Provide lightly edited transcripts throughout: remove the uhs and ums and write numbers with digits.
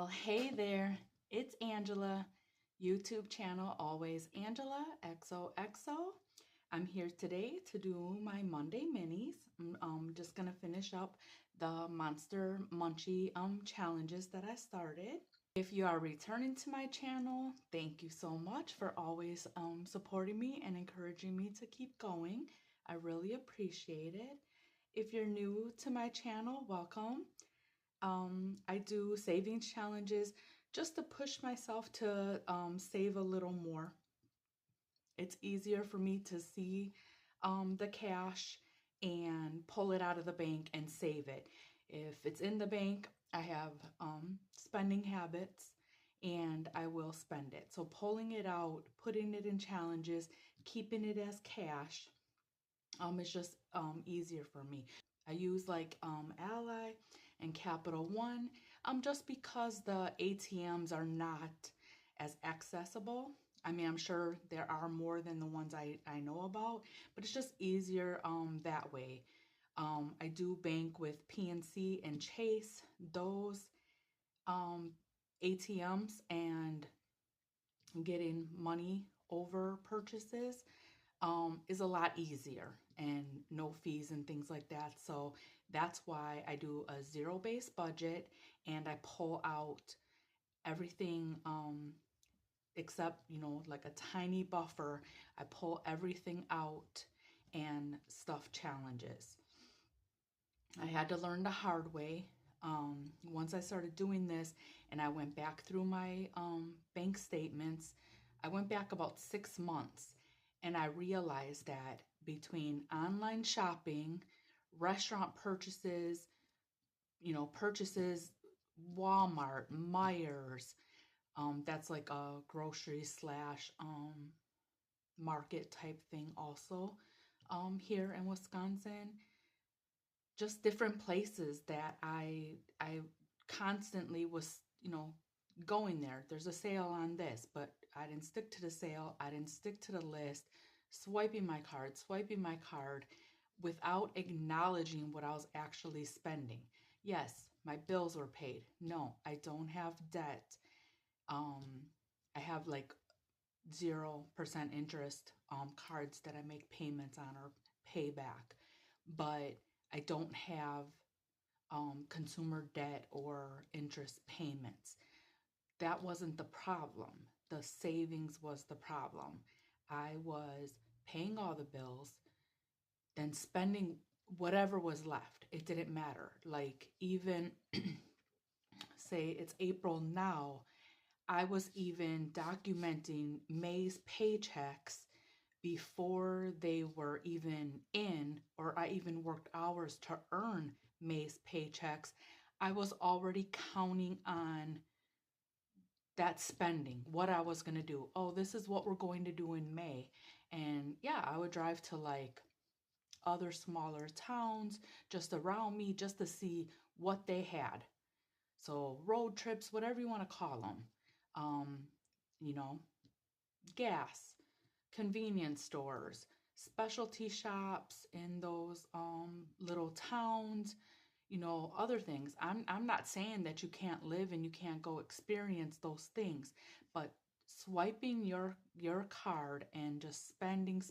Well, hey there, it's Angela, YouTube channel Always Angela XOXO. I'm here today to do my Monday minis. I'm just gonna finish up the Monster Munchie challenges that I started. If you are returning to my channel, thank you so much for always supporting me and encouraging me to keep going. I really appreciate it. If you're new to my channel, welcome. I do savings challenges just to push myself to save a little more. It's easier for me to see the cash and pull it out of the bank and save it. If it's in the bank, I have spending habits and I will spend it. So pulling it out, putting it in challenges, keeping it as cash, it's just easier for me. I use like Ally and Capital One just because the ATMs are not as accessible. I mean, I'm sure there are more than the ones I know about, but it's just easier that way. I do bank with PNC and Chase, those ATMs, and getting money over purchases is a lot easier and no fees and things like that. So that's why I do a zero-based budget and I pull out everything except, like a tiny buffer. I pull everything out and stuff challenges. I had to learn the hard way. Once I started doing this and I went back through my bank statements, I went back about 6 months and I realized that between online shopping, restaurant purchases, purchases, Walmart, Myers, that's like a grocery slash market type thing also here in Wisconsin. Just different places that I constantly was, going there. There's a sale on this, but I didn't stick to the sale. I didn't stick to the list. Swiping my card without acknowledging what I was actually spending. Yes, my bills were paid. No, I don't have debt. I have like 0% interest cards that I make payments on or pay back, but I don't have consumer debt or interest payments. That wasn't the problem. The savings was the problem. I was paying all the bills, then spending whatever was left. It didn't matter. Like, even say it's April now, I was even documenting May's paychecks before they were even in, or I even worked hours to earn May's paychecks. I was already counting on that spending, what I was going to do. Oh, this is what we're going to do in May. And yeah, I would drive to like other smaller towns just around me just to see what they had. So road trips, whatever you want to call them. You know, gas, convenience stores, specialty shops in those little towns, other things. I'm not saying that you can't live and you can't go experience those things, but swiping your card and just spending,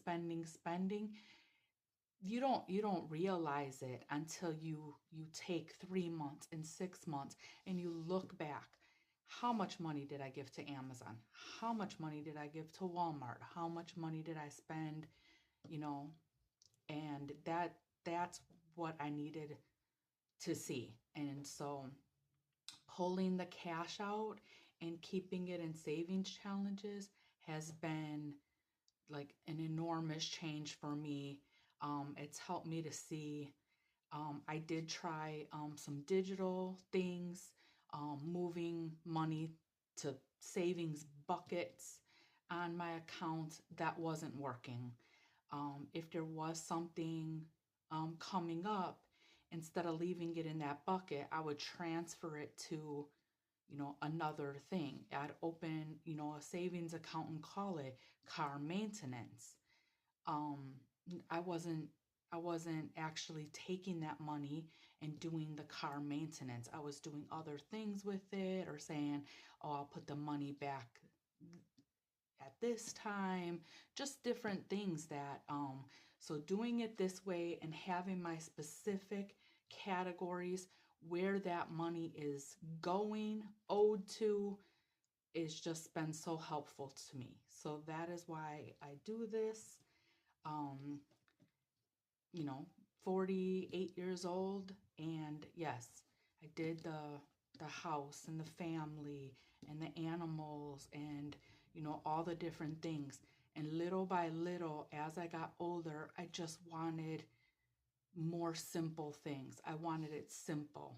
you don't realize it until you take 3 months and 6 months and you look back. How much money did I give to Amazon? How much money did I give to Walmart? How much money did I spend? And that's what I needed to see. And so pulling the cash out and keeping it in savings challenges has been like an enormous change for me. It's helped me to see. I did try some digital things, moving money to savings buckets on my account. That wasn't working. If there was something coming up, instead of leaving it in that bucket, I would transfer it to, another thing. I'd open, a savings account and call it car maintenance. I wasn't I wasn't actually taking that money and doing the car maintenance. I was doing other things with it, or saying, oh, I'll put the money back at this time, just different things that, so doing it this way and having my specific categories where that money is going, owed to, is just been so helpful to me. So that is why I do this. Um, 48 years old, and yes, I did the house and the family and the animals, and all the different things. And little by little, as I got older, I just wanted more simple things. I wanted it simple.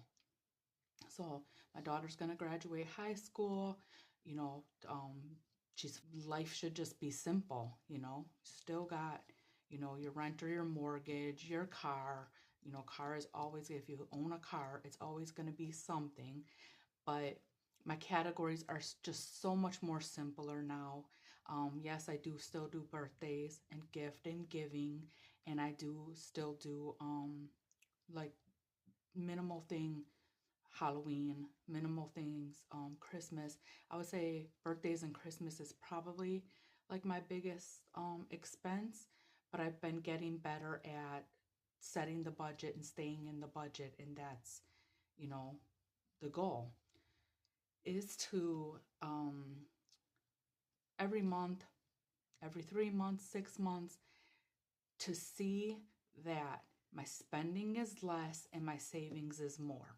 So my daughter's going to graduate high school. You know, she's life should just be simple. Still got your rent or your mortgage, your car. Car is always, if you own a car, it's always going to be something. But my categories are just so much more simpler now. Yes, I do still do birthdays and gift and giving, and I do still do like minimal thing, Halloween, minimal things, Christmas. I would say birthdays and Christmas is probably like my biggest expense, but I've been getting better at setting the budget and staying in the budget, and that's, you know, the goal is to every month, every 3 months, 6 months, to see that my spending is less and my savings is more.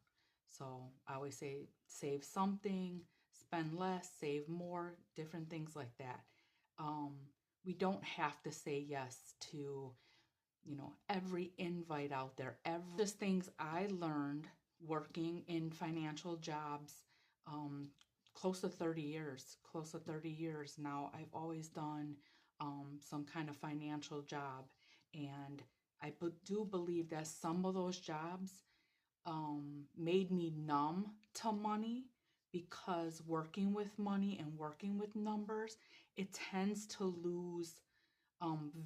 So I always say save something, spend less, save more, different things like that. Um, we don't have to say yes to, every invite out there. Just things I learned working in financial jobs, um, close to 30 years now. I've always done some kind of financial job. And I do believe that some of those jobs made me numb to money, because working with money and working with numbers, it tends to lose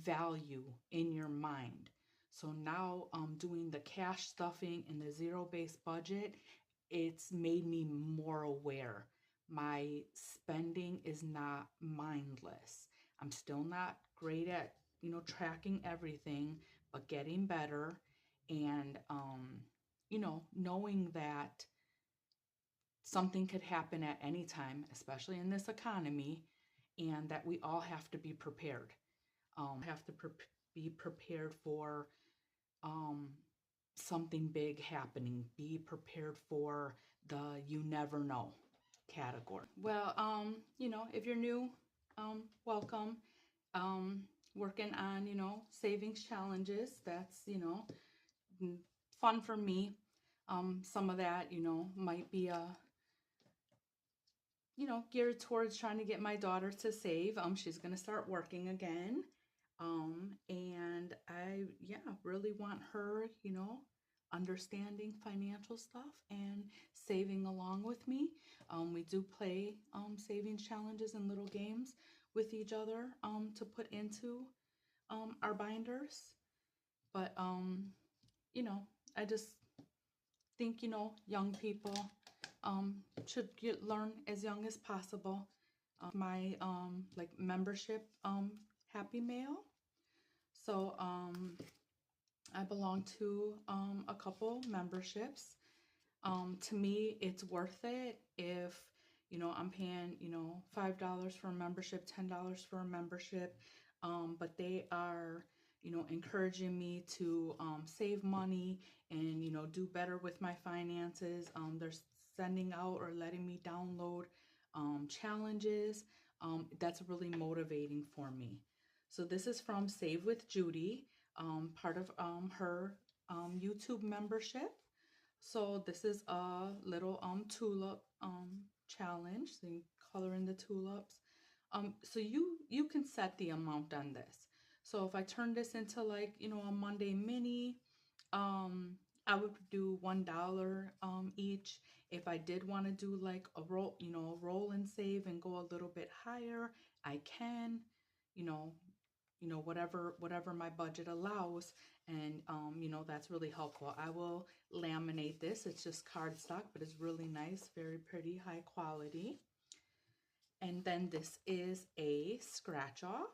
value in your mind. So now doing the cash stuffing and the zero-based budget, it's made me more aware. My spending is not mindless. I'm still not great at, tracking everything, but getting better. And, knowing that something could happen at any time, especially in this economy, and that we all have to be prepared. Be prepared for um, something big happening. Be prepared for the you never know category. Well, if you're new, welcome. Working on, savings challenges. That's, fun for me. Some of that, might be geared towards trying to get my daughter to save. She's going to start working again. And I, yeah, really want her, understanding financial stuff and saving along with me. We do play savings challenges and little games with each other to put into our binders. But, I just think, young people should learn as young as possible. My like membership Happy Mail. So I belong to a couple memberships. To me, it's worth it if, I'm paying, $5 for a membership, $10 for a membership, but they are, encouraging me to save money and, do better with my finances. They're sending out or letting me download challenges. That's really motivating for me. So this is from Save with Judy, part of her YouTube membership. So this is a little tulip challenge. So you color in the tulips. So you can set the amount on this. So if I turn this into like, a Monday mini, I would do $1 each. If I did want to do like a roll and save and go a little bit higher, I can, you know, you know, whatever my budget allows. And you know, that's really helpful. I will laminate this. It's just cardstock, but it's really nice, very pretty, high quality. And then this is a scratch off.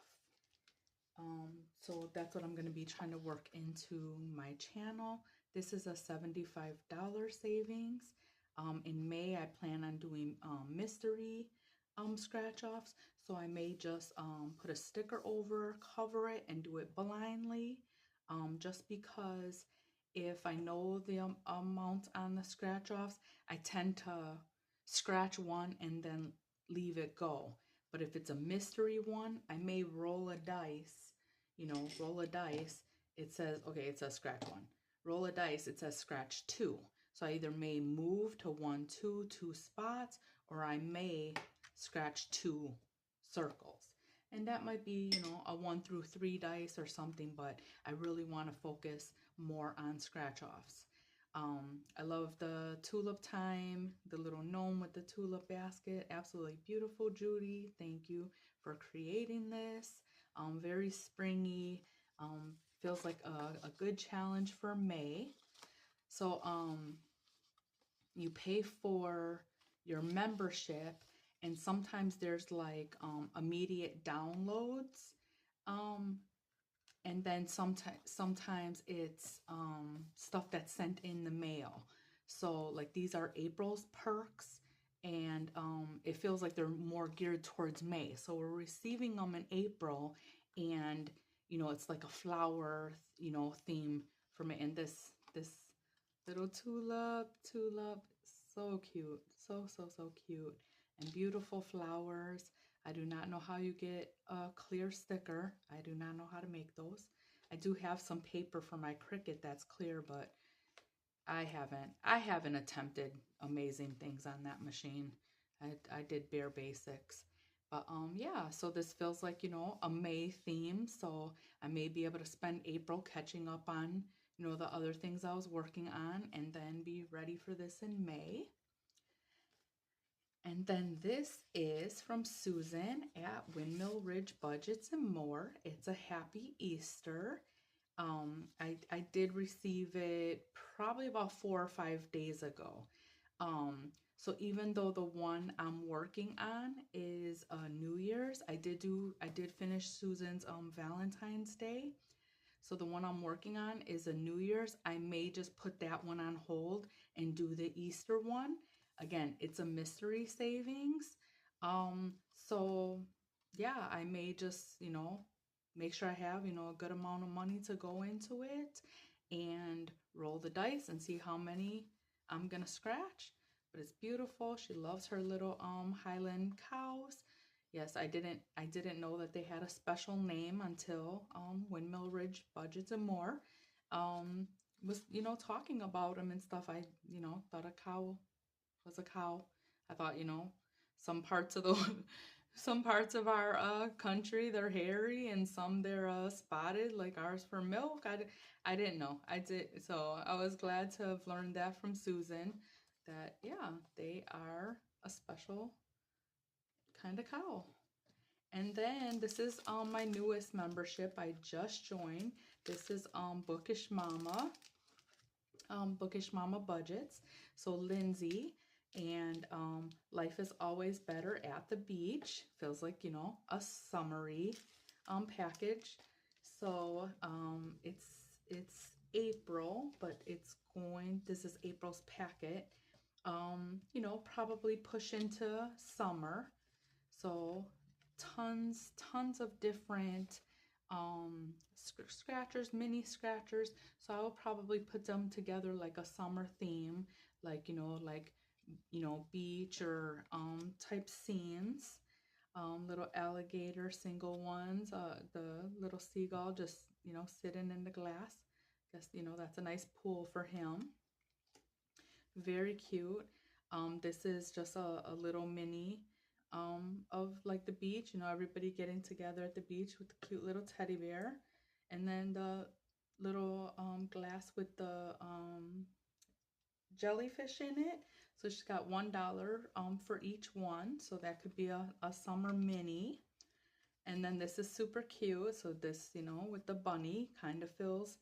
So that's what I'm going to be trying to work into my channel. This is a $75 savings. In May, I plan on doing mystery scratch offs. So I may just put a sticker over, cover it, and do it blindly. Just because if I know the amount on the scratch offs, I tend to scratch one and then leave it go. But if it's a mystery one, I may roll a dice, you know, roll a dice. It says, okay, it says scratch one. Roll a dice, it says scratch two. So I either may move to 1, 2, 2 spots, or I may scratch 2 circles. And that might be, you know, a 1 through 3 dice or something, but I really want to focus more on scratch offs. I love the tulip time, the little gnome with the tulip basket. Absolutely beautiful, Judy. Thank you for creating this. Very springy. Feels like a good challenge for May. So you pay for your membership, and sometimes there's like immediate downloads. And then sometimes it's stuff that's sent in the mail. So like these are April's perks, and it feels like they're more geared towards May. So we're receiving them in April, and you know, it's like a flower, you know, theme for me. And this little tulip, so cute, so cute, and beautiful flowers. I do not know how you get a clear sticker. I do not know how to make those. I do have some paper for my Cricut that's clear, but I haven't attempted amazing things on that machine. I did bare basics. But yeah, so this feels like, you know, a May theme, so I may be able to spend April catching up on, you know, the other things I was working on, and then be ready for this in May. And then this is from Susan at Windmill Ridge Budgets and More. It's a happy Easter. I did receive it probably about 4 or 5 days ago. So even though the one I'm working on is New Year's, I did finish Susan's Valentine's Day. So the one I'm working on is a New Year's. I may just put that one on hold and do the Easter one. Again, it's a mystery savings. So yeah, I may just, you know, make sure I have, you know, a good amount of money to go into it and roll the dice and see how many I'm gonna scratch. But it's beautiful. She loves her little Highland cows. Yes, I didn't know that they had a special name until Windmill Ridge Budgets and More was, you know, talking about them and stuff. I, you know, thought a cow was a cow. I thought, you know, some parts of the some parts of our country they're hairy, and some they're spotted like ours for milk. I didn't know. I did, so I was glad to have learned that from Susan, that yeah, they are a special kind of cow. And then this is my newest membership I just joined. This is Bookish Mama Budgets. So Lindsay, and Life is Always Better at the Beach. Feels like, you know, a summary package. So it's April, but this is April's packet. You know, probably push into summer. So tons of different scratchers, mini scratchers. So I will probably put them together like a summer theme, like, you know, beach or type scenes. Little alligator single ones, the little seagull just, you know, sitting in the glass. Guess, you know, that's a nice pool for him. Very cute. This is just a little mini of like the beach, you know, everybody getting together at the beach with the cute little teddy bear. And then the little glass with the jellyfish in it. So she's got $1 for each one. So that could be a summer mini. And then this is super cute. So this, you know, with the bunny kind of feels,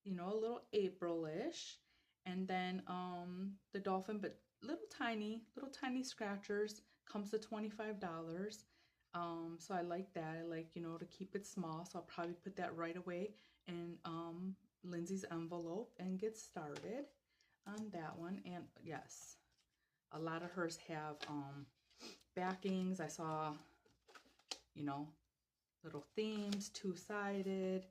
you know, a little April-ish. And then the dolphin, but little tiny scratchers, comes to $25. So I like that. I like, you know, to keep it small. So I'll probably put that right away in Lindsay's envelope and get started on that one. And yes, a lot of hers have backings. I saw, you know, little themes, two-sided,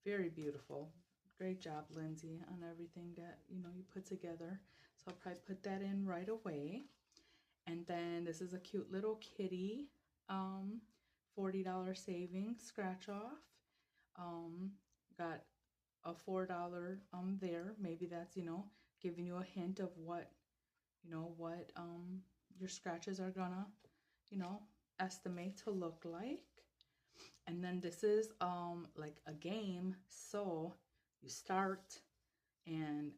very beautiful. Great job, Lindsay, on everything that, you know, you put together. So I'll probably put that in right away. And then this is a cute little kitty, $40 savings, scratch off. Got a $4 there. Maybe that's, you know, giving you a hint of what, you know, what your scratches are gonna, you know, estimate to look like. And then this is like a game, so you start and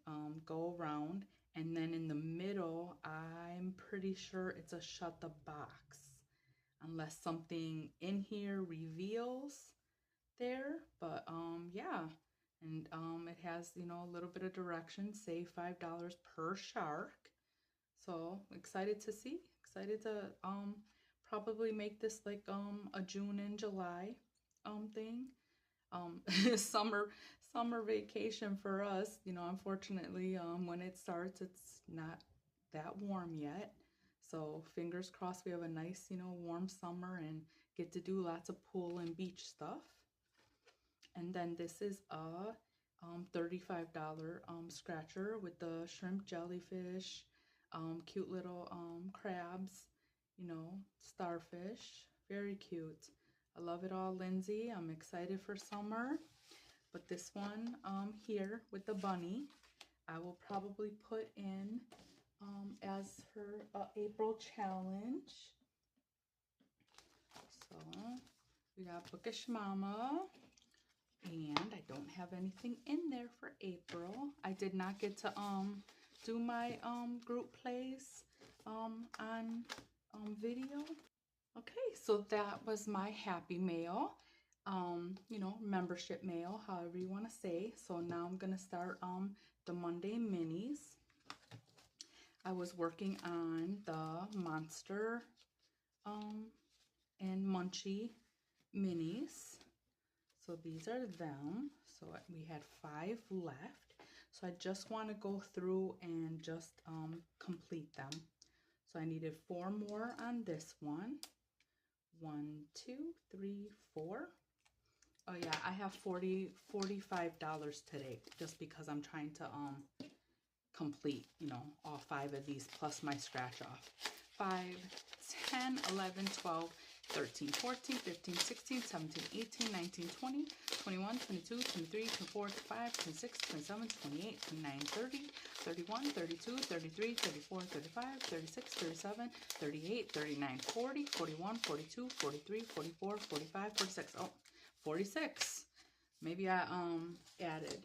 go around, and then in the middle, I'm pretty sure it's a shut the box, unless something in here reveals there. But yeah, and it has, you know, a little bit of direction. Save $5 per shark. So excited to see, excited to probably make this like a June and July thing. Summer vacation for us, you know. Unfortunately, when it starts, it's not that warm yet. So fingers crossed we have a nice, you know, warm summer and get to do lots of pool and beach stuff. And then this is a $35 scratcher with the shrimp, jellyfish, cute little crabs, you know, starfish. Very cute. I love it all, Lindsay. I'm excited for summer. But this one here with the bunny, I will probably put in as her April challenge. So we got Bookish Mama. And I don't have anything in there for April. I did not get to do my group plays on video. Okay, so that was my happy mail. You know, membership mail, however you want to say. So now I'm gonna start the Monday minis. I was working on the Monster and Munchie minis. So these are them. So we had 5 left. So I just want to go through and just complete them. So I needed 4 more on this one. 1, 2, 3, 4. Oh yeah, I have $45 today just because I'm trying to complete, you know, all 5 of these plus my scratch off. 5, 10, 11, 12, 13, 14, 15, 16, 17, 18, 19, 20, 21, 22, 23, 24, 25, 26, 27, 28, 29, 30, 31, 32, 33, 34, 35, 36, 37, 38, 39, 40, 41, 42, 43, 44, 45, 46. Oh, 46. Maybe I added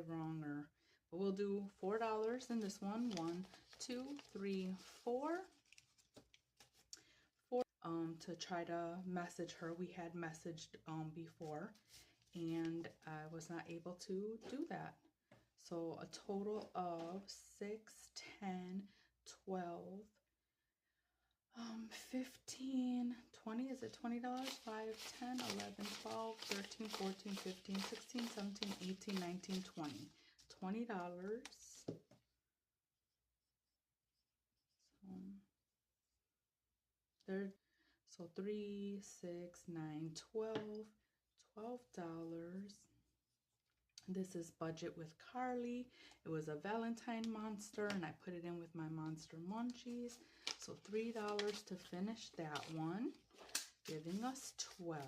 wrong, or but we'll do $4 in this one. 1, 2, 3, 4. To try to message her. We had messaged before, and I was not able to do that. So a total of 6, 10, 12, 15, 20. Is it $20? 5, 10, 11, 12, 13, 14, 15, 16, 17, 18, 19, 20. $20. So 3, 6, 9, 12, $12. This is Budget with Carly. It was a Valentine monster, and I put it in with my Monster Munchies. So $3 to finish that one, giving us 12.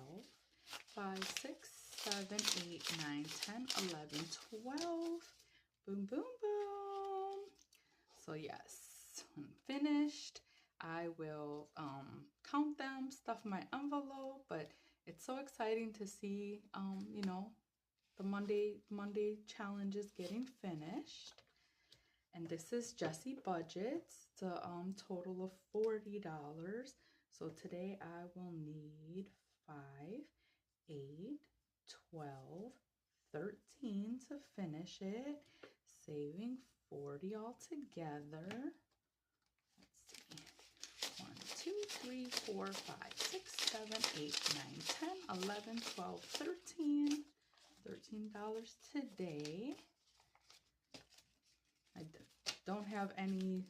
5, 6, 7, 8, 9, 10, 11, 12. Boom, boom, boom. So yes, when finished, I will count them, stuff my envelope, but it's so exciting to see, you know, the Monday challenge is getting finished. And this is Jessie Budgets. It's a total of $40. So today I will need 5, 8, 12, 13 to finish it, saving 40 altogether. Let's see. 1, 2, 3, 4, 5, 6, 7, 8, 9, 10, 11, 12, 13. $13 today. I don't have any,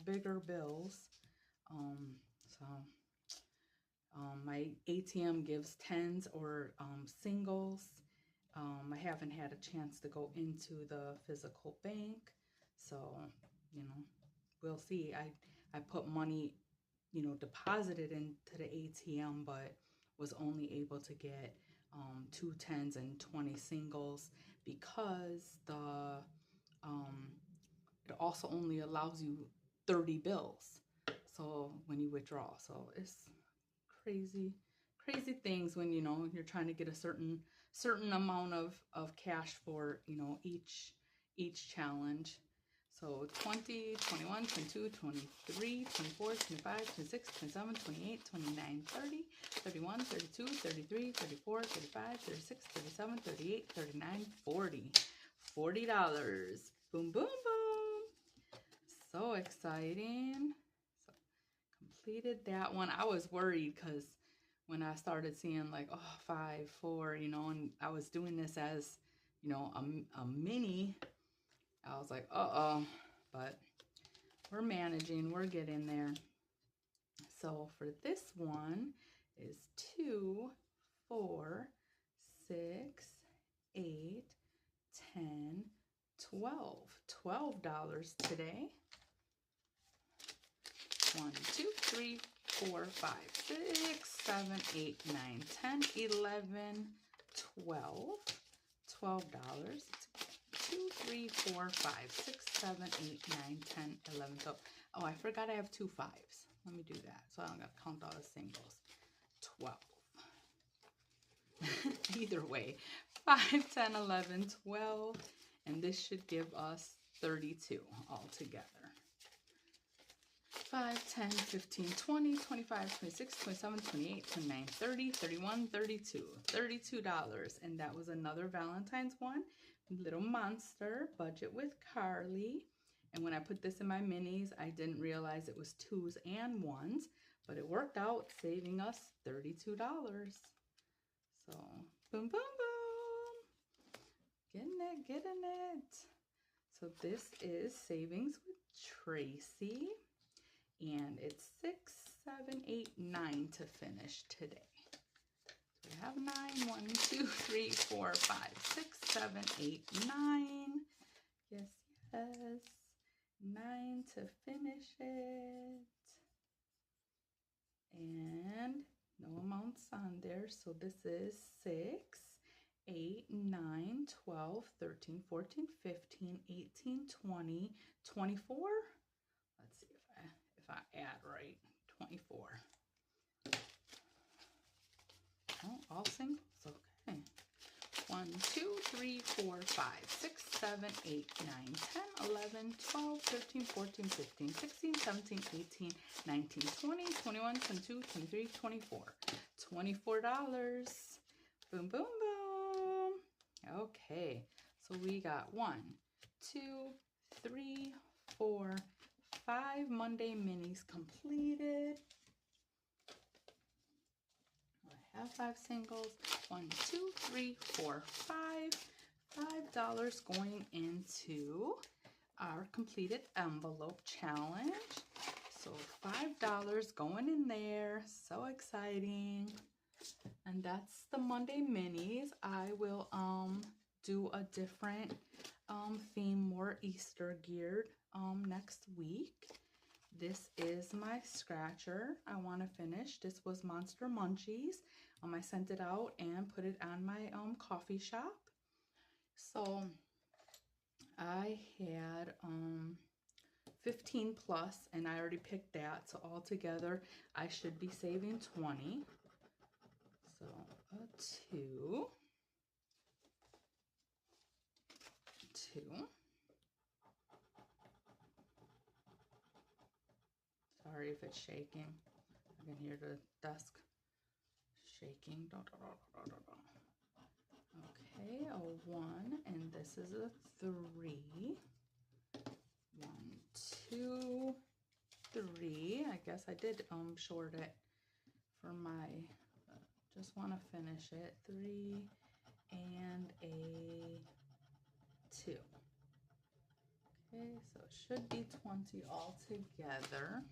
bigger bills. My ATM gives tens or singles. I haven't had a chance to go into the physical bank, so we'll see. I put money, deposited into the ATM, but was only able to get 2 tens and 20 singles because it also only allows you 30 bills. So when you withdraw, so it's crazy things when you're trying to get a certain amount of cash for each challenge. So 20, 21, 22, 23, 24, 25, 26, 27, 28, 29, 30, 31, 32, 33, 34, 35, 36, 37, 38, 39, 40. $40. Boom, boom, boom. So exciting. So completed that one. I was worried because when I started seeing like, 5, 4, and I was doing this as, a mini, I was like, but we're managing, we're getting there. So for this one is 2, 4, 6, 8, 10, 12. $12 today. 1, 2, 3, 4, 5, 6, 7, 8, 9, 10, 11, 12. $12. 2, 3, 4, 5, 6, 7, 8, 9, 10, 11, 12. Oh, I forgot I have 2 5s. Let me do that. So I don't got to count all the singles. 12. Either way, 5, 10, 11, 12. And this should give us 32 altogether. 5, 10, 15, 20, 25, 26, 27, 28, 29, 30, 31, 32. $32. And that was another Valentine's one. Little Monster, Budget with Carly. And when I put this in my minis, I didn't realize it was 2s and 1s, but it worked out, saving us $32. So, boom, boom, boom. Getting it. So this is Savings with Tracy. And it's 6, 7, 8, 9 to finish today. So we have 9. 1, 2, 3, 4, 5, 6, 7, 8, 9. Yes, yes. 9 to finish it. And no amounts on there. So this is 6, 8, 9, 12, 13, 14, 15, 18, 20, 24. Let's see if I add right. 24. Oh, all singles. Okay. 1, 2, 3, 4, 5, 6, 7, 8, 9, 10, 11, 12, 13, 14, 15, 16, 17, 18, 19, 20, 21, 22, 23, 24. $24. Boom, boom, boom. Okay. So we got 1, 2, 3, 4, 5 Monday minis completed. I have 5 singles. 1, 2, 3, 4, 5. $5 going into our completed envelope challenge. So $5 going in there. So exciting. And that's the Monday minis. I will do a different theme, more Easter geared next week. This is my scratcher I want to finish. This was Monster Munchies. I sent it out and put it on my coffee shop. So I had 15 plus, and I already picked that. So altogether, I should be saving 20. So a 2. Sorry if it's shaking. I can hear the desk shaking. Okay, a 1, and this is a 3. 1, 2, 3. I guess I did short it for my, just want to finish it. 3 and a 2. Okay, so it should be 20 altogether.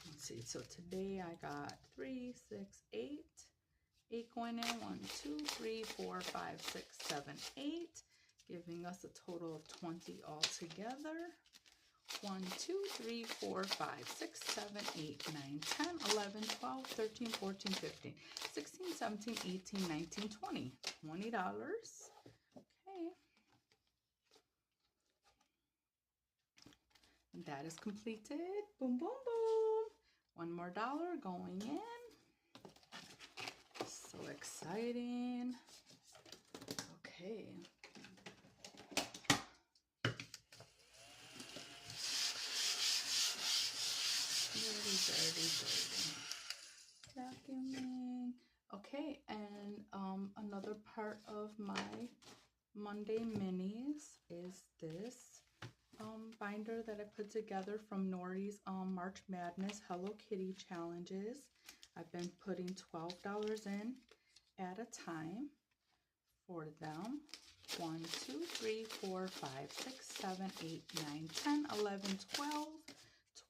Let's see, so today I got 3, 6, 8. 8 going in, 1, 2, 3, 4, 5, 6, 7, 8, giving us a total of 20 altogether. 1, 2, 3, 4, 5, 6, 7, 8, 9, 10, 11, 12, 13, 14, 15, 16, 17, 18, 19, 20. $20. Okay. And that is completed. Boom, boom, boom. One more dollar going in. So exciting. Okay. Dirty. Vacuuming. Okay, and another part of my Monday minis is this binder that I put together from Nori's March Madness Hello Kitty challenges. I've been putting $12 in at a time for them. 1, 2, 3, 4, 5, 6, 7, 8, 9, 10, 11, 12.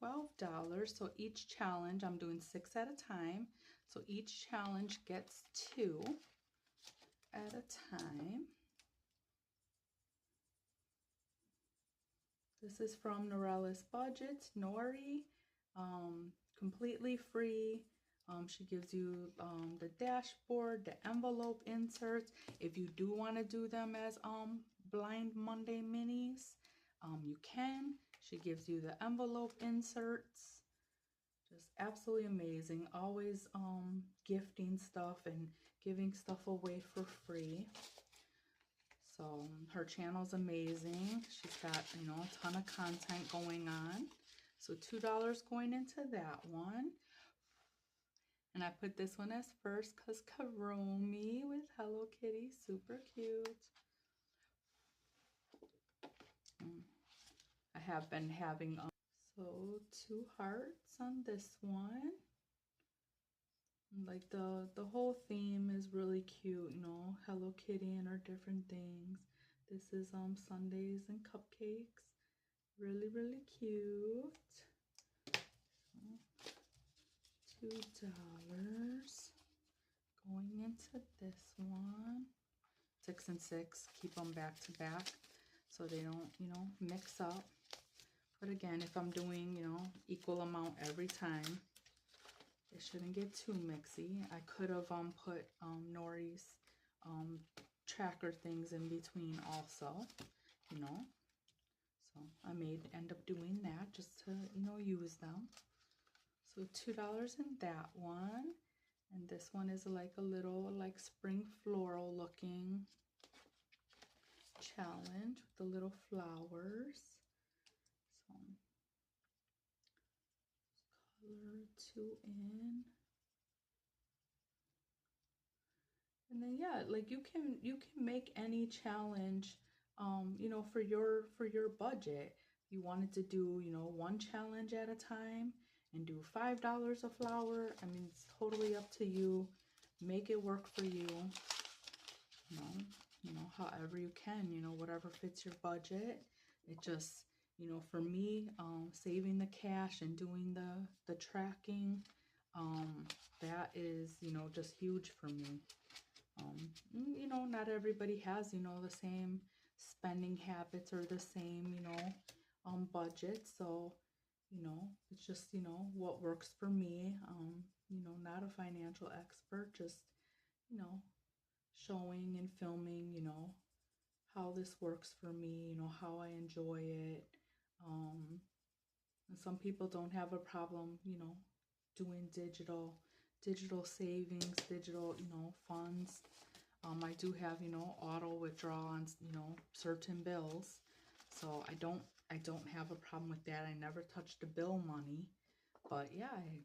$12. So each challenge, I'm doing 6 at a time. So each challenge gets 2 at a time. This is from Norella's Budget, Nori, completely free. She gives you the dashboard, the envelope inserts. If you do want to do them as Blind Monday minis, you can. She gives you the envelope inserts. Just absolutely amazing. Always gifting stuff and giving stuff away for free. So her channel's amazing. She's got, you know, a ton of content going on. So $2 going into that one. And I put this one as first because Karomi with Hello Kitty, super cute. I have been having, so 2 hearts on this one. Like the whole theme is really cute, you know, Hello Kitty and her different things. This is sundaes and cupcakes. Really, really cute. $2 going into this one. 6 and 6, keep them back to back so they don't, you know, mix up. But again, if I'm doing, you know, equal amount every time, it shouldn't get too mixy. I could have put Nori's tracker things in between also, you know. So I may end up doing that just to, you know, use them. So $2 in that one. And this one is like a little like spring floral looking challenge with the little flowers. So color 2 in. And then yeah, like you can make any challenge you know, for your budget. You wanted to do, you know, one challenge at a time and do $5 a flower. I mean, it's totally up to you. Make it work for you. You know, however you can, you know, whatever fits your budget. It just, you know, for me, saving the cash and doing the tracking, that is, you know, just huge for me. You know, not everybody has, you know, the same spending habits or the same, you know, budget. So, you know, it's just, you know, what works for me. You know, not a financial expert, just, you know, showing and filming, you know, how this works for me, you know, how I enjoy it. And some people don't have a problem, you know, doing digital savings, digital, you know, funds. I do have, you know, auto withdrawal on, you know, certain bills. So I don't have a problem with that. I never touch the bill money. But yeah, I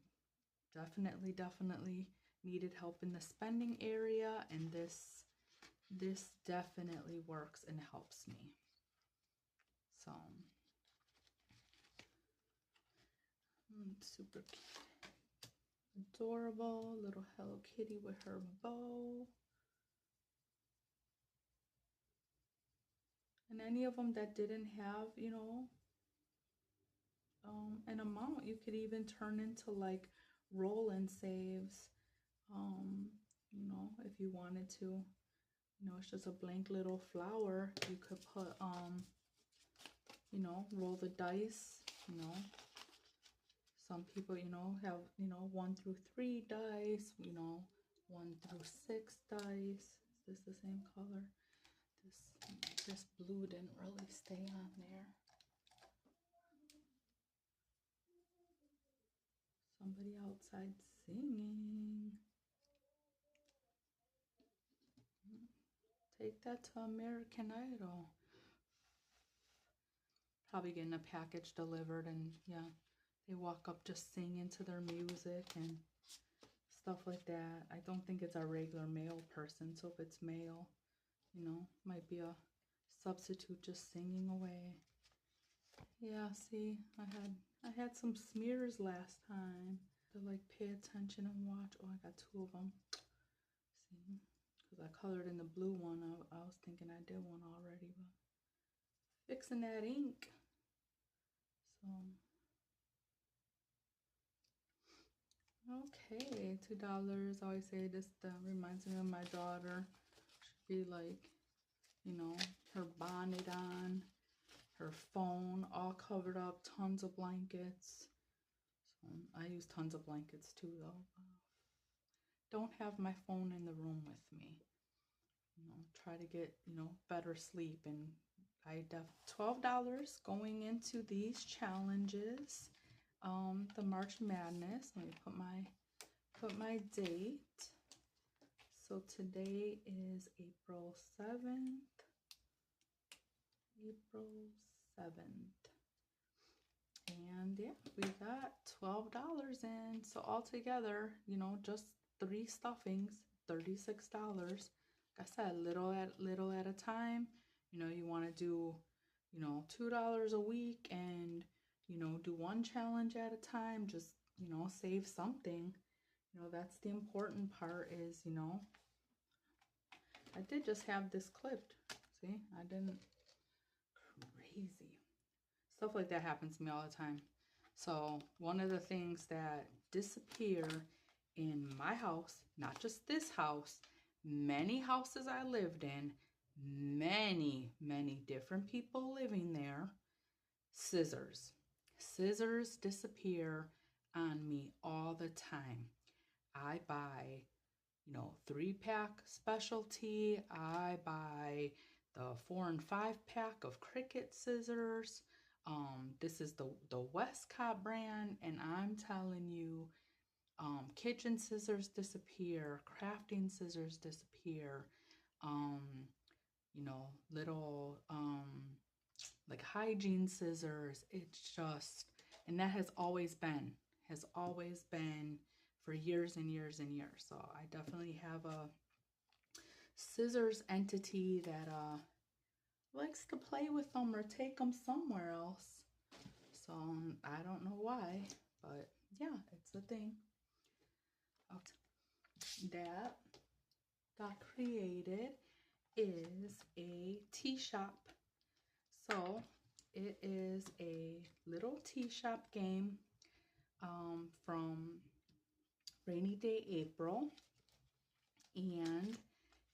definitely, needed help in the spending area, and this definitely works and helps me. So super cute, adorable little Hello Kitty with her bow. And any of them that didn't have, you know, an amount, you could even turn into like roll and saves, you know, if you wanted to. You know, it's just a blank little flower. You could put, you know, roll the dice, you know. Some people, you know, have, you know, 1 through 3 dice, you know, 1 through 6 dice. Is this the same color? This blue didn't really stay on there. Somebody outside singing. Take that to American Idol. Probably getting a package delivered, and yeah, they walk up just singing to their music and stuff like that. I don't think it's a regular male person, so if it's male, you know, might be a substitute just singing away. Yeah, see, I had some smears last time. To like pay attention and watch. Oh, I got 2 of them. See, because I colored in the blue one. I was thinking I did one already, but fixing that ink. So okay, $2. I always say this reminds me of my daughter. Should be like, you know, her bonnet on, her phone all covered up, tons of blankets. So I use tons of blankets too, though. Don't have my phone in the room with me. You know, try to get, you know, better sleep. And I $12 going into these challenges. The March Madness. Let me put my date. So today is April 7th. April 7th. And yeah, we got $12 in. So altogether, you know, just 3 stuffings, $36. Like I said, little at a time. You know, you want to do, you know, $2 a week, and, you know, do 1 challenge at a time. Just, you know, save something. You know, that's the important part is, you know, I did just have this clipped. See, I didn't, crazy. Stuff like that happens to me all the time. So one of the things that disappear in my house, not just this house, many houses I lived in, many different people living there, scissors. Scissors disappear on me all the time. I buy, you know, 3-pack specialty. I buy the 4 and 5-pack of Cricut scissors. This is the Westcott brand, and I'm telling you, kitchen scissors disappear, crafting scissors disappear, you know, little like hygiene scissors. It's just, and that has always been for years and years and years. So I definitely have a scissors entity that likes to play with them or take them somewhere else. So I don't know why, but yeah, it's a thing. That got created is a tea shop. So it is a little tea shop game from Rainy Day April, and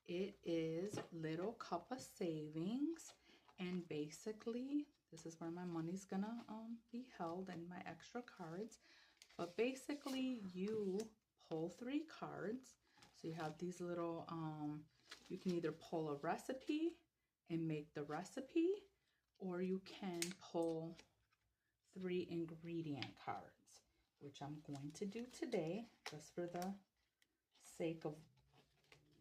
it is little Cuppa savings, and basically this is where my money's gonna be held and my extra cards. But basically you pull 3 cards. So you have these little you can either pull a recipe and make the recipe, or you can pull 3 ingredient cards, which I'm going to do today just for the sake of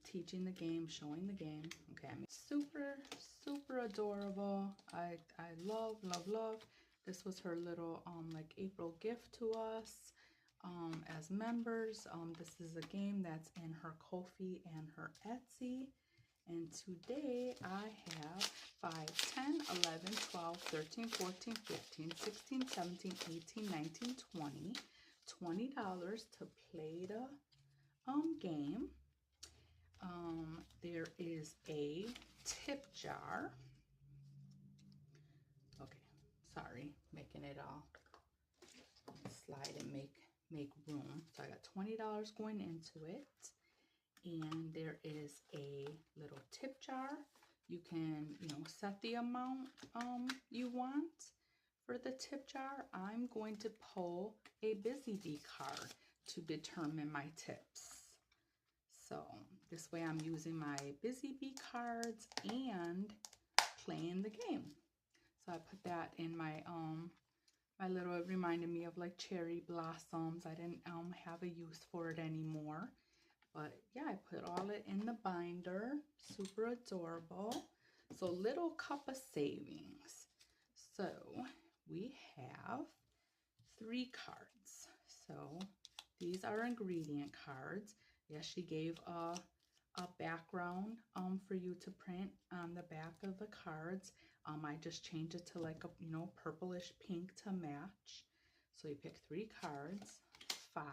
teaching the game, showing the game. Okay, I mean, super adorable. I love. This was her little like April gift to us. as members. This is a game that's in her Ko-fi and her Etsy. And today I have 5, 10, 11, 12, 13, 14, 15, 16, 17, 18, 19, 20. $20 to play the game. There is a tip jar. Okay, sorry, making it all slide and make room. So I got $20 going into it. And there is a little tip jar. You can, set the amount you want for the tip jar. I'm going to pull a Busy Bee card to determine my tips. So this way I'm using my Busy Bee cards and playing the game. So I put that in my my little, it reminded me of like cherry blossoms. I didn't have a use for it anymore. But yeah, I put all it in the binder. Super adorable. So little Cuppa savings. So we have 3 cards. So these are ingredient cards. Yes, she gave a background for you to print on the back of the cards. I just changed it to like a purplish pink to match. So you pick 3 cards. 5,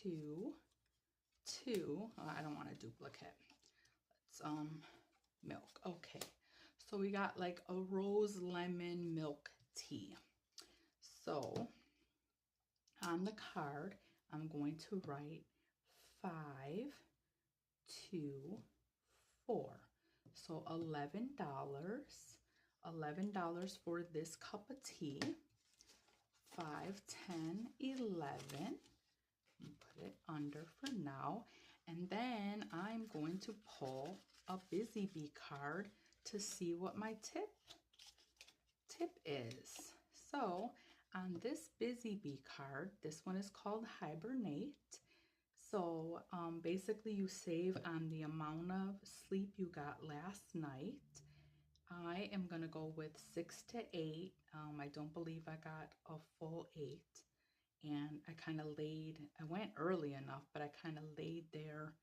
2, 2. Oh, I don't want a duplicate. Let's milk. Okay. So we got like a rose lemon milk tea. So on the card, I'm going to write 5, 2, 4. So $11. $11 for this cup of tea. 5, 10, 11. Put it under for now. And then I'm going to pull a Busy Bee card to see what my tip is. So on this Busy Bee card, this one is called Hibernate. So basically you save on the amount of sleep you got last night. I am going to go with 6 to 8. I don't believe I got a full 8. And I kind of I went early enough, but I kind of laid there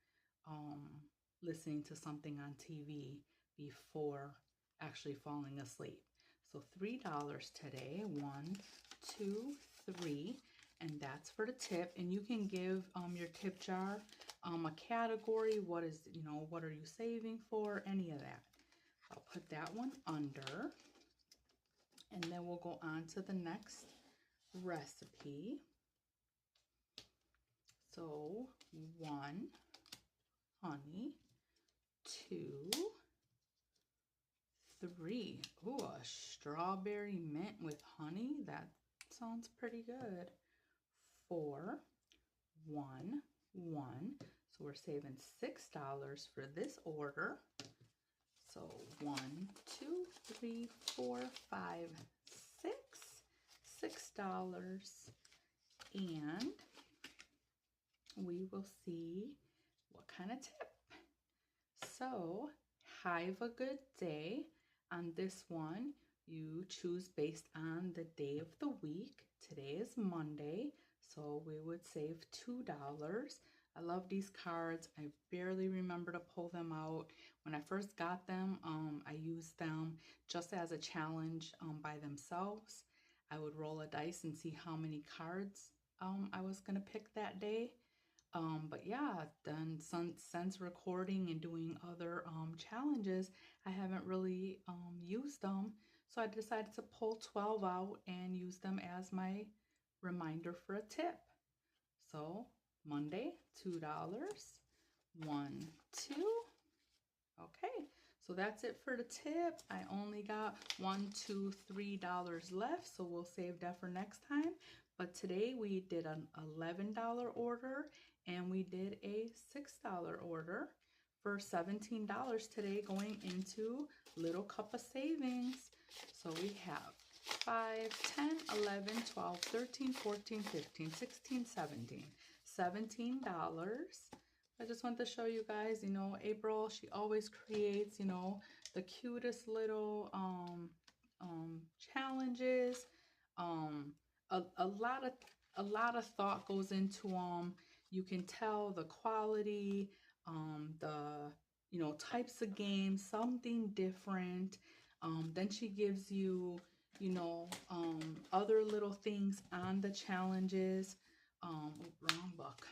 listening to something on TV before actually falling asleep. So $3 today, 1, 2, 3, and that's for the tip. And you can give your tip jar a category. What is, what are you saving for? Any of that. I'll put that one under, and then we'll go on to the next recipe. So 1, honey, 2, 3. Ooh, a strawberry mint with honey. That sounds pretty good. 4, 1, 1. So we're saving $6 for this order. So 1, 2, 3, 4, 5, 6. $6. And we will see what kind of tip. So have a good day. On this one, you choose based on the day of the week. Today is Monday, so we would save $2. I love these cards. I barely remember to pull them out. When I first got them, I used them just as a challenge by themselves. I would roll a dice and see how many cards I was going to pick that day. But yeah, then since recording and doing other challenges, I haven't really used them. So I decided to pull 12 out and use them as my reminder for a tip. So Monday, $2, 1, 2. Okay, so that's it for the tip. I only got $1, $2, $3 left, so we'll save that for next time. But today we did an $11 order and we did a $6 order for $17 today, going into Little Cuppa savings. So we have 5, 10, 11, 12, 13, 14, 15, 16, 17. $17. I just want to show you guys, April, she always creates, the cutest little challenges. a lot of thought goes into them. You can tell the quality, the types of games, something different. Then she gives you other little things on the challenges. Wrong book.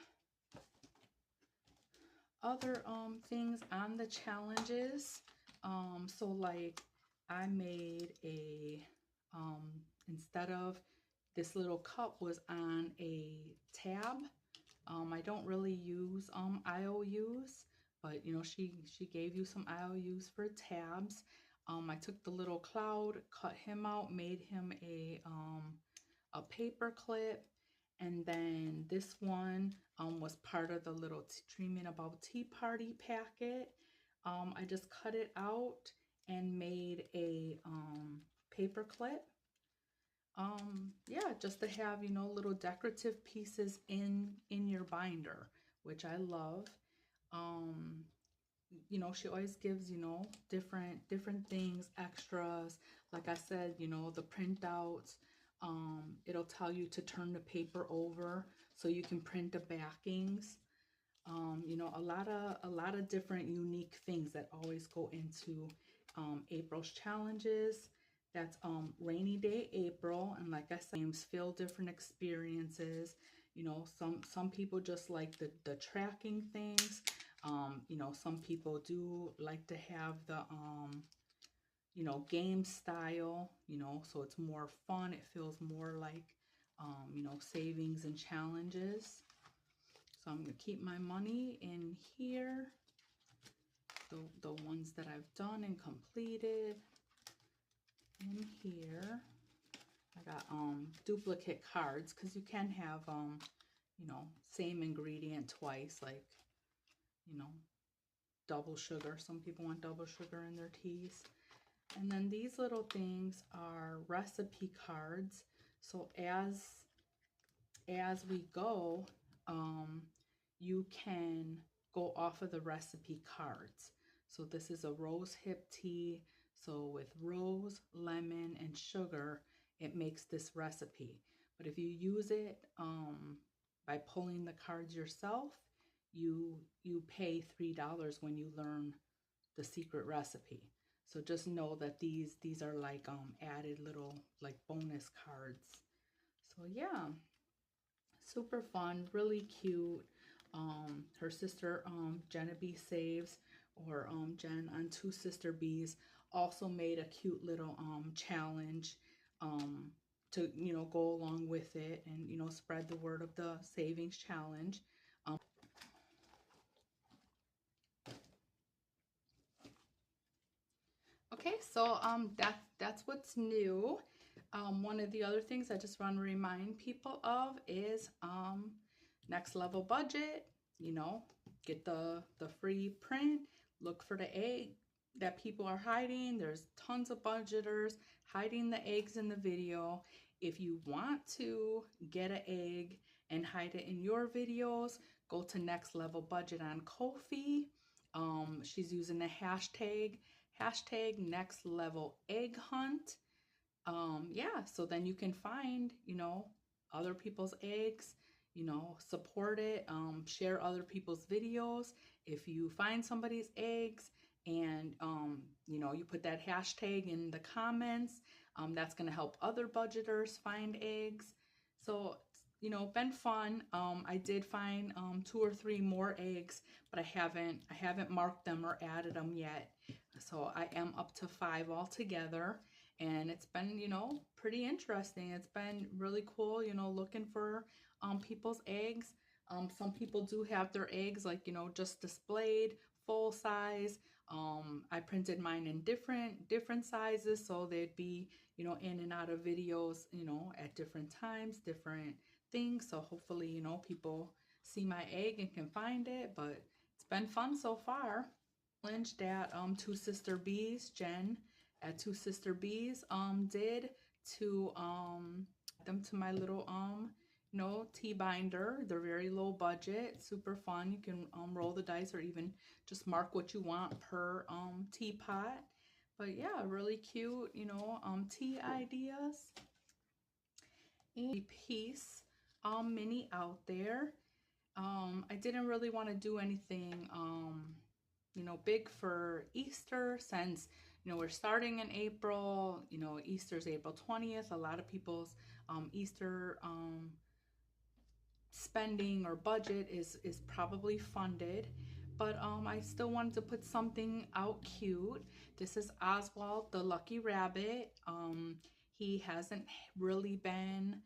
Other things on the challenges. So like I made a instead of this little cup was on a tab. I don't really use IOUs, but she gave you some IOUs for tabs. I took the little cloud, cut him out, made him a paper clip, and then this one was part of the little Dreaming About Tea Party packet. I just cut it out and made a paper clip. Yeah, just to have little decorative pieces in your binder, which I love. um she always gives different things, extras. Like I said, the printouts. It'll tell you to turn the paper over so you can print the backings. A lot of different unique things that always go into April's challenges. That's Rainy Day April, and like I said, games feel different experiences. Some people just like the tracking things. Some people do like to have the game style, so it's more fun. It feels more like savings and challenges. So I'm going to keep my money in here, the ones that I've done and completed in here. I got duplicate cards because you can have same ingredient twice, like double sugar. Some people want double sugar in their teas. And then these little things are recipe cards. So as we go, you can go off of the recipe cards. So this is a rose hip tea. So with rose, lemon, and sugar, it makes this recipe. But if you use it by pulling the cards yourself, you pay $3 when you learn the secret recipe. So just know that these are like added little like bonus cards. So yeah, super fun, really cute. Her sister Jenna B Saves, or Jen on Two Sister Bees, also made a cute little challenge to go along with it and spread the word of the savings challenge. Okay, so that's what's new. One of the other things I just want to remind people of is next level budget. Get the free print. Look for the egg that people are hiding. There's tons of budgeters hiding the eggs in the video. If you want to get an egg and hide it in your videos, go to Next Level Budget on Ko-fi. She's using the hashtag next level egg hunt. Yeah, so then you can find other people's eggs, support it, share other people's videos. If you find somebody's eggs and you put that hashtag in the comments, that's going to help other budgeters find eggs. So been fun. I did find 2 or 3 more eggs, but I haven't marked them or added them yet. So I am up to 5 altogether, and it's been pretty interesting. It's been really cool looking for people's eggs. Some people do have their eggs like just displayed full size. I printed mine in different sizes, so they'd be in and out of videos at different times, different things. So hopefully people see my egg and can find it. But it's been fun so far. Challenge that Two Sister Bees, Jen at Two Sister Bees did to them to my little tea binder. They're very low budget, super fun. You can roll the dice or even just mark what you want per teapot. But yeah, really cute tea ideas. and piece mini out there. I didn't really want to do anything you know, big for Easter, since you know we're starting in April. You know, Easter's April 20th. A lot of people's Easter spending or budget is probably funded, but I still wanted to put something out cute. This is Oswald the Lucky Rabbit. He hasn't really been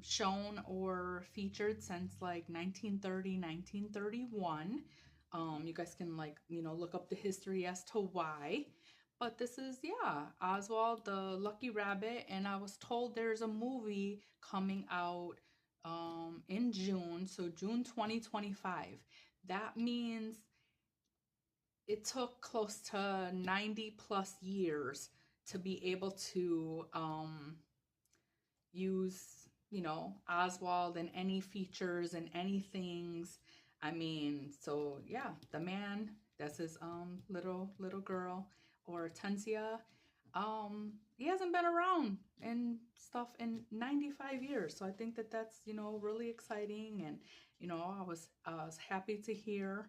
shown or featured since like 1930, 1931. You guys can, like, you know, look up the history as to why. But this is, yeah, Oswald the Lucky Rabbit, and I was told there's a movie coming out in June, so June 2025. That means it took close to 90 plus years to be able to use, you know, Oswald and any features and any things. I mean, so yeah, the man, that's his little girl, or Tensia. He hasn't been around and stuff in 95 years. So I think that that's, you know, really exciting. And you know, I was happy to hear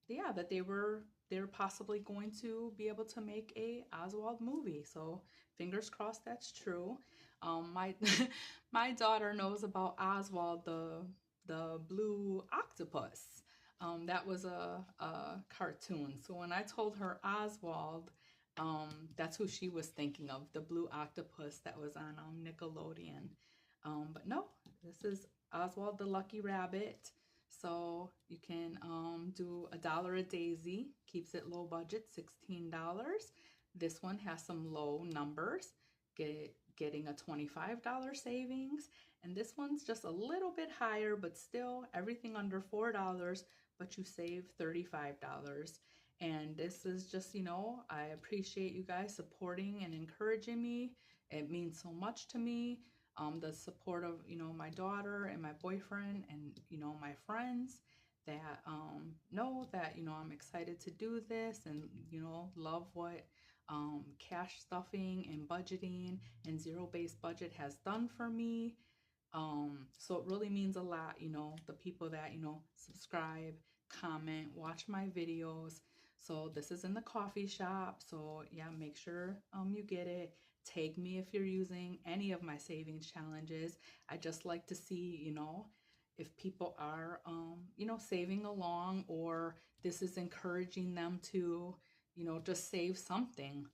yeah, that they're possibly going to be able to make a Oswald movie. So fingers crossed that's true. My my daughter knows about Oswald the blue octopus. That was a cartoon. So when I told her Oswald, that's who she was thinking of, the blue octopus that was on Nickelodeon. But no, this is Oswald the Lucky Rabbit. So you can do $1 a daisy, keeps it low budget, $16. This one has some low numbers, getting a $25 savings. And this one's just a little bit higher, but still everything under $4, but you save $35. And this is just, you know, I appreciate you guys supporting and encouraging me. It means so much to me. The support of, you know, my daughter and my boyfriend and, you know, my friends that know that, you know, I'm excited to do this, and, you know, love what cash stuffing and budgeting and zero-based budget has done for me. So it really means a lot, you know, the people that, you know, subscribe, comment, watch my videos. So this is in the coffee shop. So yeah, make sure you get it. Tag me if you're using any of my savings challenges. I just like to see, you know, if people are, you know, saving along, or this is encouraging them to, you know, just save something.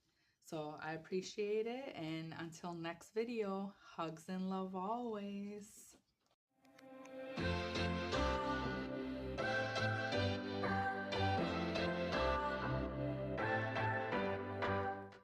So I appreciate it. And until next video, hugs and love always.